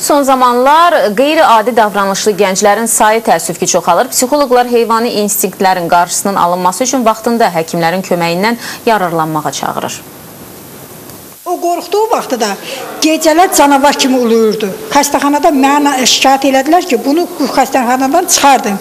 Son zamanlar qeyri-adi davranışlı gənclərin sayı təəssüf ki çoxalır. Psixoloqlar heyvani instinktlərin qarşısının alınması üçün vaxtında həkimlərin köməyindən yararlanmağa çağırır. O qorxduğu vaxtı da gecələr canavar kimi uluyurdu. Xəstəxanada mənə şikayət elədilər ki, bunu xəstəxanadan çıxardın.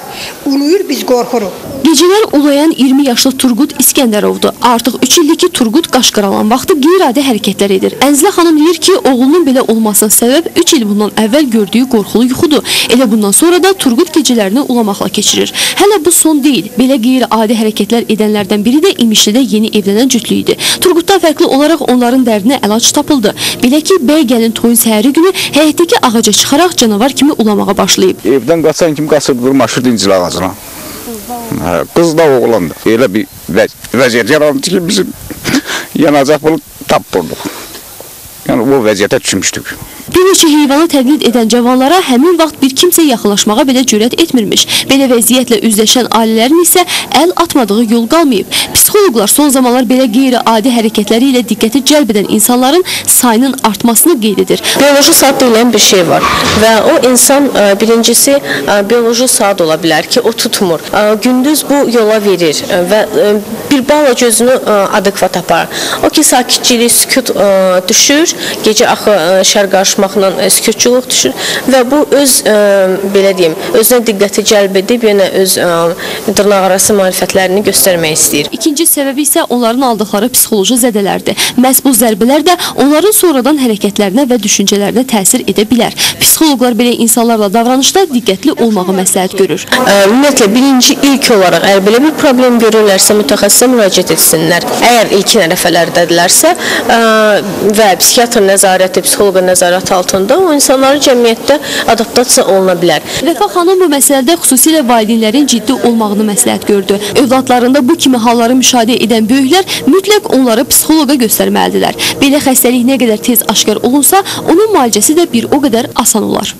Uluyur, biz qorxuruq. Gecələr ulayan 20 yaşlı Turqut İskəndərovdur. Artıq 3 ildir ki, Turqut qaşqıralan vaxtı qeyri-adi hərəkətlər edir. Ənzilə xanım deyir ki, oğlunun belə olmasına səbəb 3 il bundan əvvəl gördüyü qorxulu yuxudur. Elə bundan sonra da Turqut gecələrini ulamaqla keçirir. Hələ bu son deyil. Belə qeyri-adi hərəkətlər edənlərdən biri də İmişlidə yeni evlənən cütlük idi. Turqutdan fərqli olaraq onların dərdinə əlac tapıldı. Belə ki, bəy gəlin toyun səhəri günü həyətdəki ağaca çıxaraq canavar kimi ulamağa başlayıb. Evdən qaçan kimi qaçıb durmaşırdı incil ağacına. Qız da oğlan da. Elə bir vəziyyət yarandı ki, bizim yanacaq bunu tapdırdıq. Yəni o vəziyyətə düşmüşdük. Bir neçə heyvanı təqlid edən cavanlara həmin vaxt bir kimsə yaxınlaşmağa belə cürət etmirmiş. Belə vəziyyətlə üzləşən ailələrin isə əl atmadığı yol qalmayıb. Psixoloqlar son zamanlar belə qeyri-adi hərəkətləri ilə diqqəti cəlb edən insanların sayının artmasını qeyd edir. Bioloji saat deyilən bir şey var və o insan birincisi bioloji saat ola bilər ki, o tutmur. Gündüz bu yola verir və bir bala gözünü adekvat aparır. O ki, sakitçilik, sükut düşür, gecə axı şər qarışmaqla sükutçuluq düşür və bu öz, belə deyim, özünə diqqəti cəlb edib, yəni öz dırnaqarası marifətlərini göstərmək istəyir. İkinci səbəbi isə onların aldıqları psixoloji zədələrdir. Məhz bu zərbələr də onların sonradan hərəkətlərinə və düşüncələrinə təsir edə bilər. Psixoloqlar belə insanlarla davranışda diqqətli olmağı məsləhət görür. Ümumiyyətlə, birinci ilk olaraq, əgər belə bir problem görürlərsə, mütəxəssisə müraciət etsinlər. Əgər ilkin ərəfələrdədirlərsə və psixiatr nəzarəti, psixoloqa nəzarət altında o insanların cəmiyyətdə adaptasiya oluna bilər. Vəfa xanım bu məsələdə xüsusilə valideynlərin ciddi olmağını məsləhət gördü. Övladlarında bu kimi halları müşahidə edən böyüklər mütləq onları psixoloqa göstərməlidirlər. Belə xəstəlik nə qədər tez aşkar olunsa, onun müalicəsi də bir o qədər asan olar.